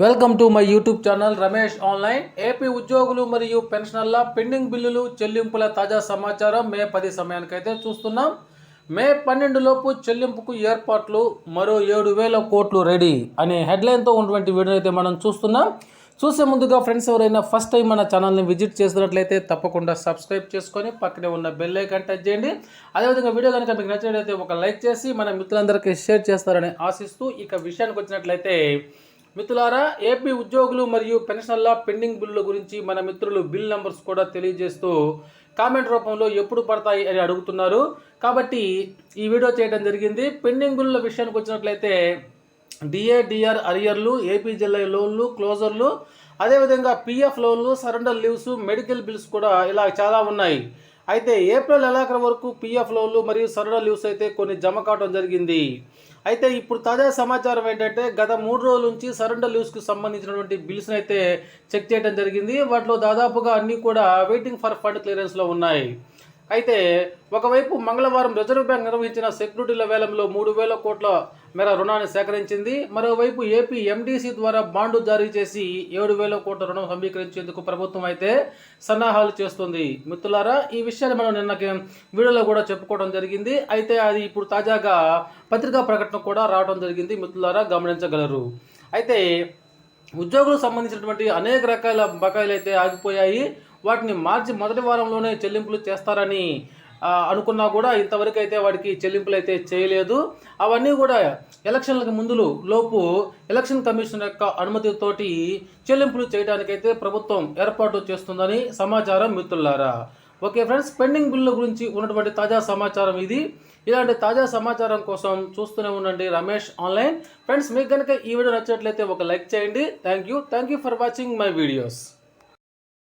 Welcome to my YouTube channel Ramesh online. AP ఉద్యోగులు మరియు పెన్షనర్ల pending బిల్లులు చెల్లింపుల తాజా సమాచారం మే 10 సమయానికైతే చూస్తున్నాం. మే 12 లోపు చెల్లింపుకు ఏర్పాట్లు, మరో 7,000 కోట్లు రెడీ అనే హెడ్లైన్తో ఉన్నటువంటి వీడియో అయితే మనం చూస్తున్నాం. చూసే ముందుగా ఫ్రెండ్స్ ఎవరైనా ఫస్ట్ టైం మన ఛానల్ని విజిట్ చేసినట్లయితే తప్పకుండా సబ్స్క్రైబ్ చేసుకొని పక్కనే ఉన్న బెల్ ఐకాన్ టచ్ చేయండి. అదేవిధంగా వీడియో కనుక మీకు నచ్చినట్లయితే ఒక లైక్ చేసి మన మిత్రులందరికీ షేర్ చేస్తారని ఆశిస్తూ ఇక విషయానికి వచ్చినట్లయితే మిత్రులారా, ఏపీ ఉద్యోగులు మరియు పెన్షనర్ల పెండింగ్ బిల్లుల గురించి మన మిత్రులు బిల్ నంబర్స్ కూడా తెలియజేస్తూ కామెంట్ రూపంలో ఎప్పుడు పడతాయి అని అడుగుతున్నారు. కాబట్టి ఈ వీడియో చేయడం జరిగింది. పెండింగ్ బిల్లుల విషయానికి వచ్చినట్లయితే డిఆర్ అరియర్లు, ఏపీజీఎల్ఐ లోన్లు, క్లోజర్లు, అదేవిధంగా పిఎఫ్ లోన్లు, సరెండర్ లీవ్స్, మెడికల్ బిల్స్ కూడా ఇలా చాలా ఉన్నాయి. అయితే ఏప్రిల్ నెలాఖరు వరకు పిఎఫ్ లోన్లు మరియు సరెండర్ లీవ్స్ అయితే కొన్ని జమ కావడం జరిగింది. అయితే ఇప్పుడు తాజా సమాచారం ఏంటంటే గత 3 రోజుల నుంచి సరెండర్ లీవ్స్కి సంబంధించినటువంటి బిల్స్ని అయితే చెక్ చేయడం జరిగింది. వాటిలో దాదాపుగా అన్నీ కూడా వెయిటింగ్ ఫర్ ఫండ్ క్లియరెన్స్లో ఉన్నాయి. అయితే ఒకవైపు మంగళవారం రిజర్వ్ బ్యాంక్ నిర్వహించిన సెక్యూరిటీల వేలంలో 3,000 కోట్ల మేర రుణాన్ని సేకరించింది. మరోవైపు ఏపీ ఎండీసీ ద్వారా బాండు జారీ చేసి 7,000 కోట్ల రుణం సమీకరించేందుకు ప్రభుత్వం అయితే సన్నాహాలు చేస్తుంది. మిత్రులారా, ఈ విషయాన్ని మనం నిన్న వీడియోలో కూడా చెప్పుకోవడం జరిగింది. అయితే అది ఇప్పుడు తాజాగా పత్రికా ప్రకటన కూడా రావడం జరిగింది. మిత్రులారా, గమనించగలరు. అయితే ఉద్యోగులకు సంబంధించినటువంటి అనేక రకాల బకాయిలు అయితే ఆగిపోయాయి. వాటిని మార్చి మొదటి వారంలోనే చెల్లింపులు చేస్తారని అనుకున్నా కూడా ఇంతవరకు అయితే వాటికి చెల్లింపులు అయితే చేయలేదు. అవన్నీ కూడా ఎలక్షన్లకు లోపు ఎలక్షన్ కమిషన్ యొక్క అనుమతితోటి చెల్లింపులు చేయడానికైతే ప్రభుత్వం ఏర్పాటు చేస్తుందని సమాచారం. మిత్రులారా, ఓకే ఫ్రెండ్స్, పెండింగ్ బిల్లుల గురించి ఉన్నటువంటి తాజా సమాచారం ఇది. ఇలాంటి తాజా సమాచారం కోసం చూస్తూనే ఉండండి రమేష్ ఆన్లైన్. ఫ్రెండ్స్, మీకు కనుక ఈ వీడియో నచ్చినట్లయితే ఒక లైక్ చేయండి. Thank you for watching my videos.